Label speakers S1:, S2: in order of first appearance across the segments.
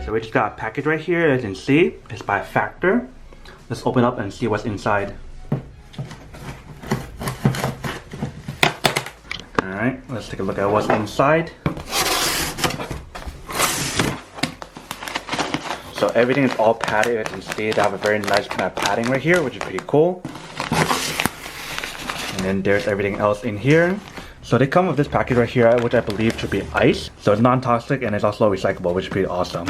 S1: so we just got a package right here. As you can see, it's by Factor. Let's open up and see what's inside. Alright, let's take a look at what's inside. So everything is all padded. As you can see, they have a very nice kind of padding right here, which is pretty cool. And then there's everything else in here. So they come with this package right here, which I believe should be ice. So it's non-toxic and it's also recyclable, which is pretty awesome.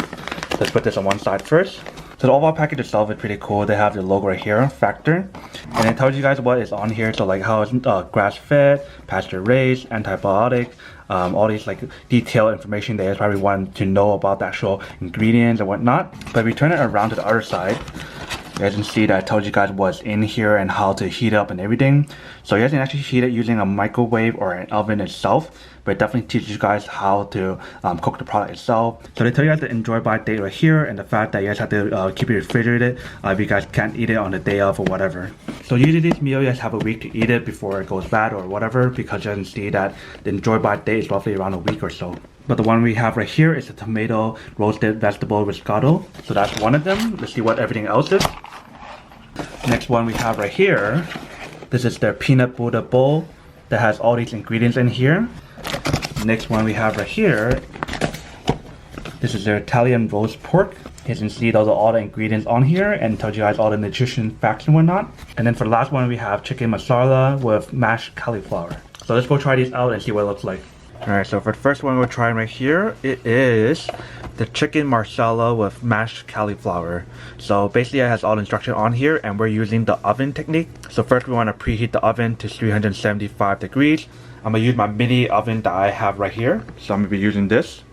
S1: Let's put this on one side first. So the overall package itself is pretty cool. They have the logo right here, Factor. And it tells you guys what is on here. So like how it's grass-fed, pasture-raised, antibiotic, all these like detailed information that you guys probably want to know about the actual ingredients and whatnot. But if we turn it around to the other side, you guys can see that I told you guys what's in here and how to heat up and everything. So you guys can actually heat it using a microwave or an oven itself, but it definitely teaches you guys how to cook the product itself. So they tell you guys the enjoy by date right here, and the fact that you guys have to keep it refrigerated if you guys can't eat it on the day of or whatever. So usually this meal you guys have a week to eat it before it goes bad or whatever, because you guys can see that the enjoy by date is roughly around a week or so. But the one we have right here is the tomato roasted vegetable risotto. So that's one of them. Let's see what everything else is. Next one we have right here, this is their peanut butter bowl that has all these ingredients in here. Next one we have right here, this is their Italian roast pork. As you can see, those are all the ingredients on here and tells you guys all the nutrition facts and whatnot. And then for the last one we have chicken masala with mashed cauliflower. So let's go try these out and see what it looks like. Alright, so for the first one we're trying right here, it is the chicken marsala with mashed cauliflower. So basically it has all the instruction on here, and we're using the oven technique. So first we want to preheat the oven to 375 degrees. I'm going to use my mini oven that I have right here. So I'm going to be using this.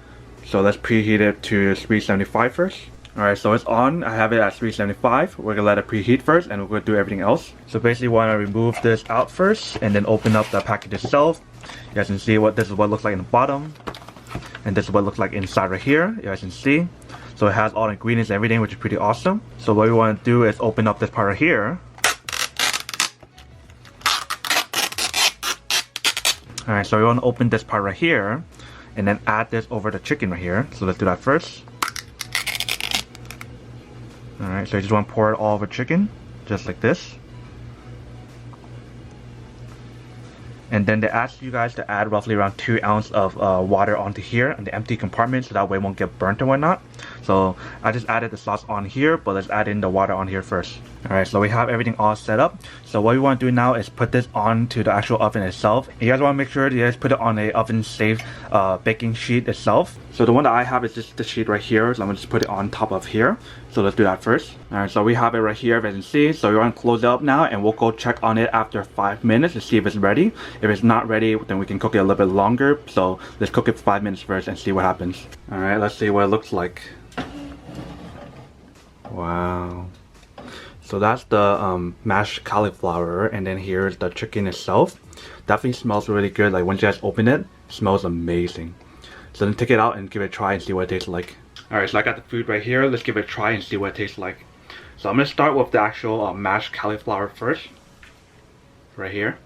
S1: So let's preheat it to 375 first. Alright, so it's on. I have it at 375. We're going to let it preheat first and we're going to do everything else. So basically we want to remove this out first and then open up the package itself. You guys can see this is what it looks like in the bottom. And this is what it looks like inside right here. You guys can see. So it has all the ingredients and everything, which is pretty awesome. So what we want to do is open up this part right here. Alright, so we want to open this part right here and then add this over the chicken right here. So let's do that first. Alright, so you just want to pour it all over chicken, just like this. And then they ask you guys to add roughly around 2 ounces of water onto here in the empty compartment, so that way it won't get burnt and whatnot. So I just added the sauce on here, but let's add in the water on here first. Alright, so we have everything all set up. So what we want to do now is put this onto the actual oven itself. You guys want to make sure you guys put it on a oven safe baking sheet itself. So the one that I have is just the sheet right here, so I'm going to just put it on top of here. So let's do that first. Alright, so we have it right here, as you can see. So we want to close it up now and we'll go check on it after 5 minutes to see if it's ready. If it's not ready, then we can cook it a little bit longer. So let's cook it for 5 minutes first and see what happens. Alright, let's see what it looks like. Wow. So that's the mashed cauliflower, and then here's the chicken itself. Definitely smells really good. Like once you guys open it, it smells amazing. So then take it out and give it a try and see what it tastes like. Alright, so I got the food right here. Let's give it a try and see what it tastes like. So I'm going to start with the actual mashed cauliflower first. Right here.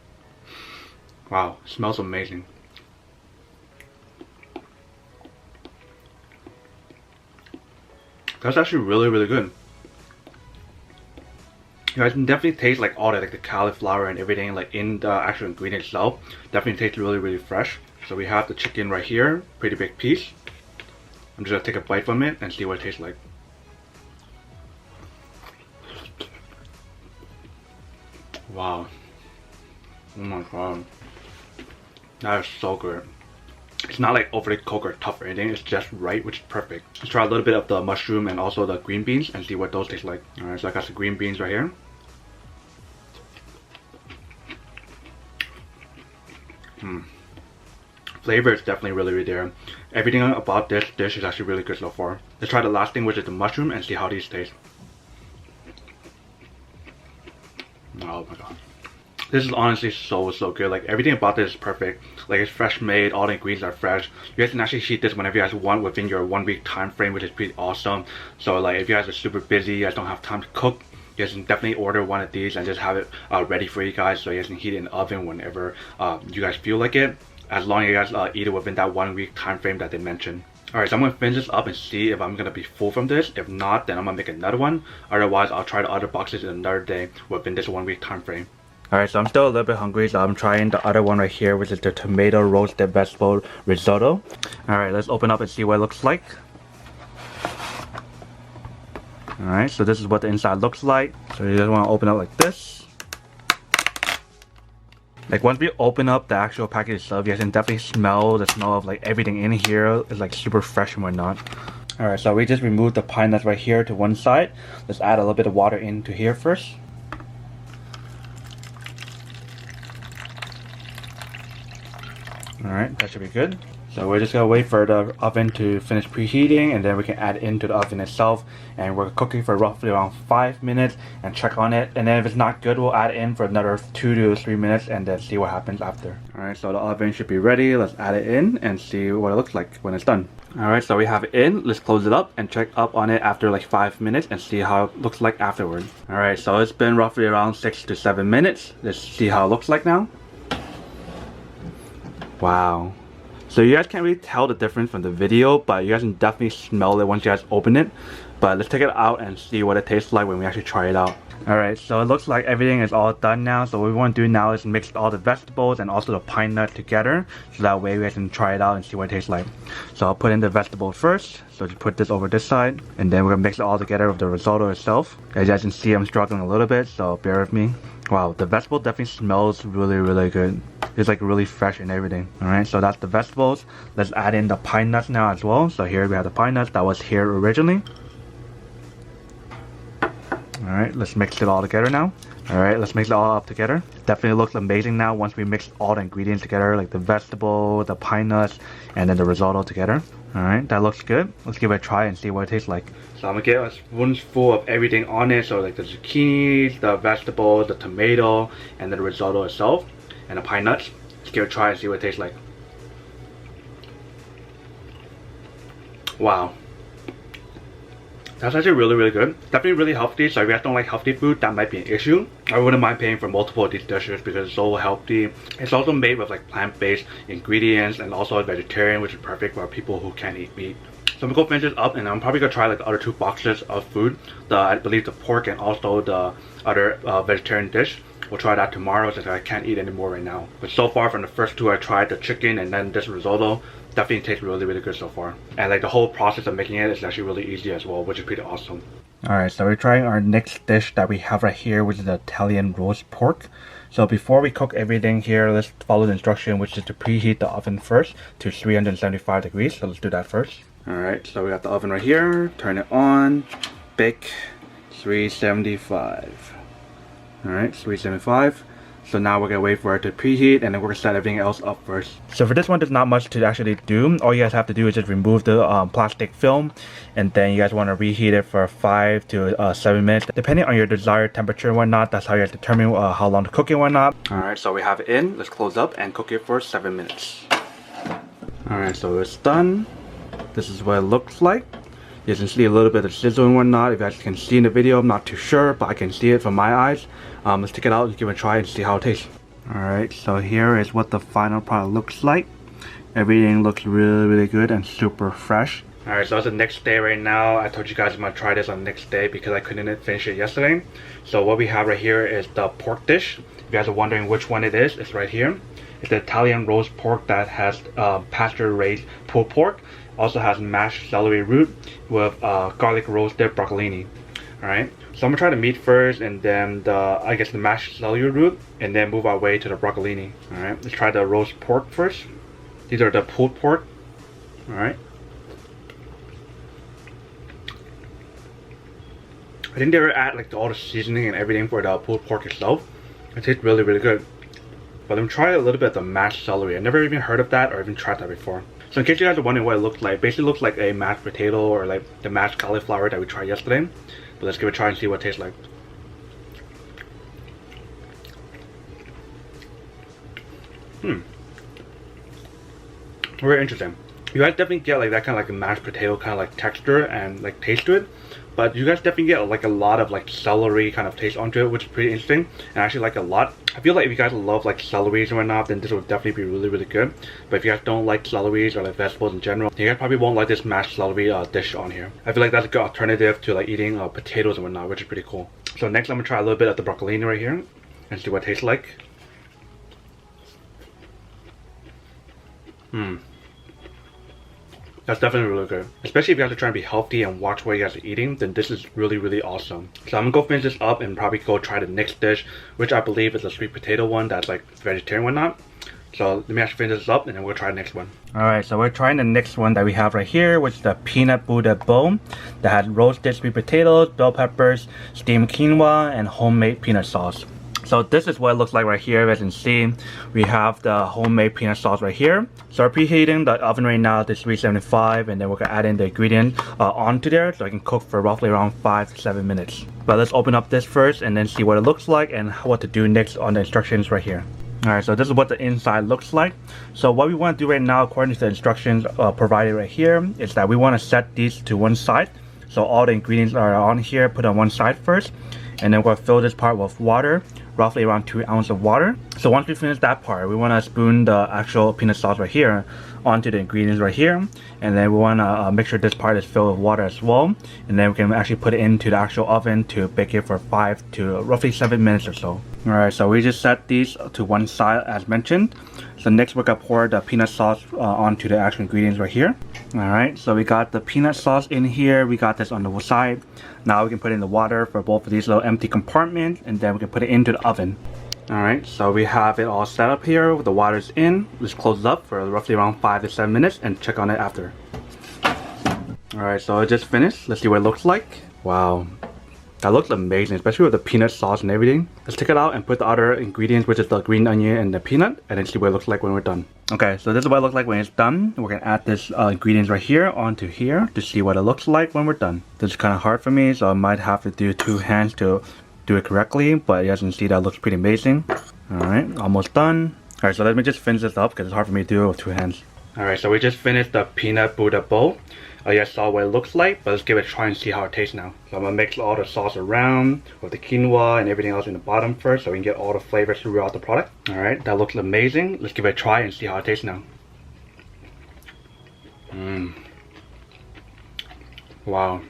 S1: Wow, it smells amazing. That's actually really good. You guys can definitely taste like all the cauliflower and everything like in the actual ingredient itself. Definitely tastes really fresh. So we have the chicken right here, pretty big piece. I'm just gonna take a bite from it and see what it tastes like. Wow. Oh my god. That is so good. It's not like overly cooked or tough or anything, it's just right, which is perfect. Let's try a little bit of the mushroom and also the green beans and see what those taste like. Alright, so I got the green beans right here. Flavor is definitely really there. Everything about this dish is actually really good so far. Let's try the last thing, which is the mushroom, and see how these taste. Oh my god. This is honestly so good. Like everything about this is perfect. Like it's fresh made, all the ingredients are fresh. You guys can actually heat this whenever you guys want within your 1 week time frame, which is pretty awesome. So like if you guys are super busy, you guys don't have time to cook, you guys can definitely order one of these and just have it ready for you guys, so you guys can heat it in the oven whenever you guys feel like it, as long as you guys eat it within that 1 week time frame that they mentioned. Alright, so I'm gonna finish this up and see if I'm gonna be full from this. If not, then I'm gonna make another one. Otherwise, I'll try the other boxes in another day within this 1 week time frame. Alright, so I'm still a little bit hungry, so I'm trying the other one right here, which is the tomato roasted vegetable risotto. Alright, let's open up and see what it looks like. Alright, so this is what the inside looks like. So you just want to open up like this. Like once we open up the actual package itself, you guys can definitely smell the smell of like everything in here. It's like super fresh and whatnot. Alright, so we just removed the pine nuts right here to one side. Let's add a little bit of water into here first. Alright, that should be good. So we're just gonna wait for the oven to finish preheating, and then we can add it into the oven itself, and we're cooking for roughly around 5 minutes and check on it, and then if it's not good, we'll add it in for another 2 to 3 minutes and then see what happens after. Alright, so the oven should be ready. Let's add it in and see what it looks like when it's done. Alright, so we have it in. Let's close it up and check up on it after like 5 minutes and see how it looks like afterward. Alright, so it's been roughly around 6 to 7 minutes. Let's see how it looks like now. Wow. So you guys can't really tell the difference from the video, but you guys can definitely smell it once you guys open it. But let's take it out and see what it tastes like when we actually try it out. Alright, so it looks like everything is all done now. So what we want to do now is mix all the vegetables and also the pine nut together. So that way we guys can try it out and see what it tastes like. So I'll put in the vegetables first. So just put this over this side. And then we're going to mix it all together with the risotto itself. As you guys can see, I'm struggling a little bit, so bear with me. Wow, the vegetable definitely smells really good. It's like really fresh and everything. Alright, so that's the vegetables. Let's add in the pine nuts now as well. So here we have the pine nuts that was here originally. Alright, let's mix it all together now. Alright, let's mix it all up together. Definitely looks amazing now once we mix all the ingredients together, like the vegetable, the pine nuts, and then the risotto together. Alright, that looks good. Let's give it a try and see what it tastes like. So I'm gonna get a spoonful of everything on it. So like the zucchini, the vegetables, the tomato, and then the risotto itself, and the pine nuts. Let's give it a try and see what it tastes like. Wow. That's actually really good. Definitely really healthy, so if you guys don't like healthy food, that might be an issue. I wouldn't mind paying for multiple of these dishes because it's so healthy. It's also made with like plant-based ingredients and also vegetarian, which is perfect for people who can't eat meat. So I'm gonna go finish this up, and I'm probably gonna try like the other 2 boxes of food. I believe the pork and also the other vegetarian dish. We'll try that tomorrow since I can't eat anymore right now. But so far from the first 2 I tried, the chicken and then this risotto, definitely tastes really good so far. And like the whole process of making it is actually really easy as well, which is pretty awesome. Alright, so we're trying our next dish that we have right here, which is the Italian roast pork. So before we cook everything here, let's follow the instruction, which is to preheat the oven first to 375 degrees. So let's do that first. Alright, so we got the oven right here. Turn it on. Bake 375. Alright, 375. So now we're gonna wait for it to preheat, and then we're gonna set everything else up first. So for this one, there's not much to actually do. All you guys have to do is just remove the plastic film, and then you guys want to reheat it for 5 to 7 minutes, depending on your desired temperature and whatnot. That's how you guys determine how long to cook it and whatnot. Alright, so we have it in. Let's close up and cook it for 7 minutes. Alright, so it's done. This is what it looks like. You can see a little bit of sizzle and whatnot. If you guys can see in the video, I'm not too sure, but I can see it from my eyes. Let's take it out, let's give it a try and see how it tastes. Alright, so here is what the final product looks like. Everything looks really good and super fresh. Alright, so it's the next day right now. I told you guys I'm gonna try this on the next day because I couldn't finish it yesterday. So what we have right here is the pork dish. If you guys are wondering which one it is, it's right here. It's the Italian roast pork that has pasture raised pulled pork. Also has mashed celery root with garlic roasted broccolini. Alright, so I'm gonna try the meat first, and then I guess the mashed celery root, and then move our way to the broccolini. Alright, let's try the roast pork first. These are the pulled pork. Alright. I think they were add like all the seasoning and everything for the pulled pork itself. It tastes really good. But I'm trying a little bit of the mashed celery. I never even heard of that or even tried that before. So in case you guys are wondering what it looks like, basically looks like a mashed potato or like the mashed cauliflower that we tried yesterday. But let's give it a try and see what it tastes like. Very interesting. You guys definitely get like that kind of like a mashed potato kind of like texture and like taste to it. but you guys definitely get like a lot of like celery kind of taste onto it, which is pretty interesting and I actually like a lot. I feel like if you guys love like celeries and whatnot, then this would definitely be really good. But if you guys don't like celeries or like vegetables in general, you guys probably won't like this mashed celery dish on here. I feel like that's a good alternative to like eating potatoes and whatnot, which is pretty cool. So next I'm gonna try a little bit of the broccolini right here and see what it tastes like. That's definitely really good. Especially if you guys are trying to be healthy and watch what you guys are eating, then this is really awesome. So I'm gonna go finish this up and probably go try the next dish, which I believe is a sweet potato one that's like vegetarian whatnot. So let me actually finish this up and then we'll try the next one. Alright, so we're trying the next one that we have right here, which is the peanut Buddha bowl that had roasted sweet potatoes, bell peppers, steamed quinoa, and homemade peanut sauce. So this is what it looks like right here. As you can see, we have the homemade peanut sauce right here. So we're preheating the oven right now to 375, and then we're gonna add in the ingredient onto there so it can cook for roughly around 5 to 7 minutes. But let's open up this first and then see what it looks like and what to do next on the instructions right here. Alright, so this is what the inside looks like. So what we want to do right now, according to the instructions provided right here, is that we want to set these to one side. So all the ingredients are on here, put on one side first, and then we're gonna fill this part with water, roughly around 2 ounces of water. So once we finish that part, we want to spoon the actual peanut sauce right here onto the ingredients right here, and then we want to make sure this part is filled with water as well, and then we can actually put it into the actual oven to bake it for 5 to roughly 7 minutes or so. Alright, so we just set these to one side as mentioned. So next we're gonna pour the peanut sauce onto the actual ingredients right here. Alright, so we got the peanut sauce in here, we got this on the side. Now we can put in the water for both of these little empty compartments, and then we can put it into the oven. Alright, so we have it all set up here with the water's in. Let's close it up for roughly around 5 to 7 minutes and check on it after. Alright, so it just finished. Let's see what it looks like. Wow, that looks amazing, especially with the peanut sauce and everything. Let's take it out and put the other ingredients, which is the green onion and the peanut, and then see what it looks like when we're done. Okay, so this is what it looks like when it's done. We're gonna add this ingredients right here onto here to see what it looks like when we're done. This is kind of hard for me, so I might have to do 2 hands to do it correctly, but you guys can see that looks pretty amazing. Alright, almost done. Alright, so let me just finish this up because it's hard for me to do it with 2 hands. Alright, so we just finished the peanut Buddha bowl. You guys saw what it looks like, but let's give it a try and see how it tastes now. So I'm gonna mix all the sauce around with the quinoa and everything else in the bottom first so we can get all the flavors throughout the product. Alright, that looks amazing. Let's give it a try and see how it tastes now. Wow.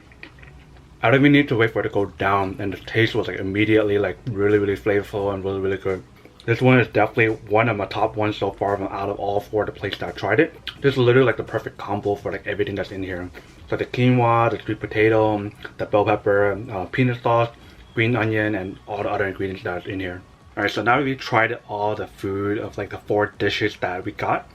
S1: I don't even need to wait for it to go down, and the taste was like immediately like really flavorful and really good. This one is definitely one of my top ones so far out of all 4 of the places that I tried it. This is literally like the perfect combo for like everything that's in here. So the quinoa, the sweet potato, the bell pepper, peanut sauce, green onion, and all the other ingredients that's in here. Alright, so now we tried all the food of like the 4 dishes that we got.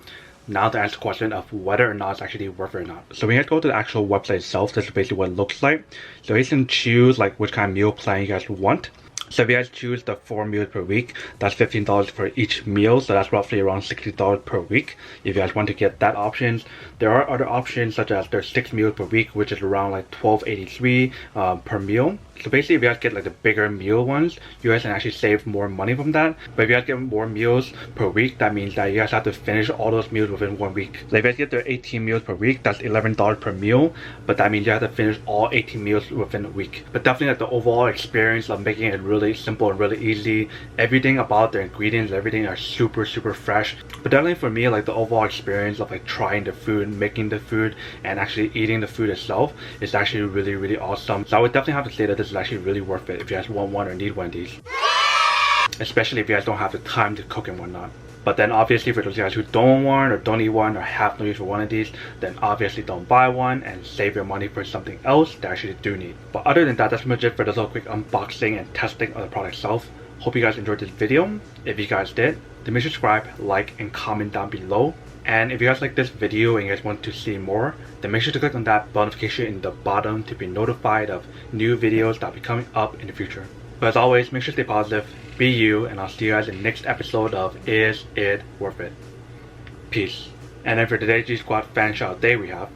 S1: Now to answer the question of whether or not it's actually worth it or not. So we have to go to the actual website itself. This is basically what it looks like. So you can choose like which kind of meal plan you guys want. So if you guys choose the 4 meals per week, that's $15 for each meal, so that's roughly around $60 per week if you guys want to get that options. There are other options such as there's 6 meals per week, which is around like $12.83 per meal. So basically if you guys get like the bigger meal ones, you guys can actually save more money from that. But if you guys get more meals per week, that means that you guys have to finish all those meals within 1 week. So if you guys get the 18 meals per week, that's $11 per meal, but that means you have to finish all 18 meals within a week. But definitely like the overall experience of making it really simple and really easy. Everything about the ingredients, everything are super fresh. But definitely for me, like the overall experience of like trying the food, making the food, and actually eating the food itself is actually really awesome. So I would definitely have to say that this is actually really worth it if you guys want one or need one of these, especially if you guys don't have the time to cook and whatnot. But then obviously for those guys who don't want or don't need one or have no use for one of these, then obviously don't buy one and save your money for something else that actually do need. But other than that, that's pretty much it for this little quick unboxing and testing of the product itself. Hope you guys enjoyed this video. If you guys did, then make sure to subscribe, like, and comment down below. And if you guys like this video and you guys want to see more, then make sure to click on that bell notification in the bottom to be notified of new videos that will be coming up in the future. But as always, make sure to stay positive, be you, and I'll see you guys in the next episode of Is It Worth It? Peace. And then for today's G Squad fan shout out day we have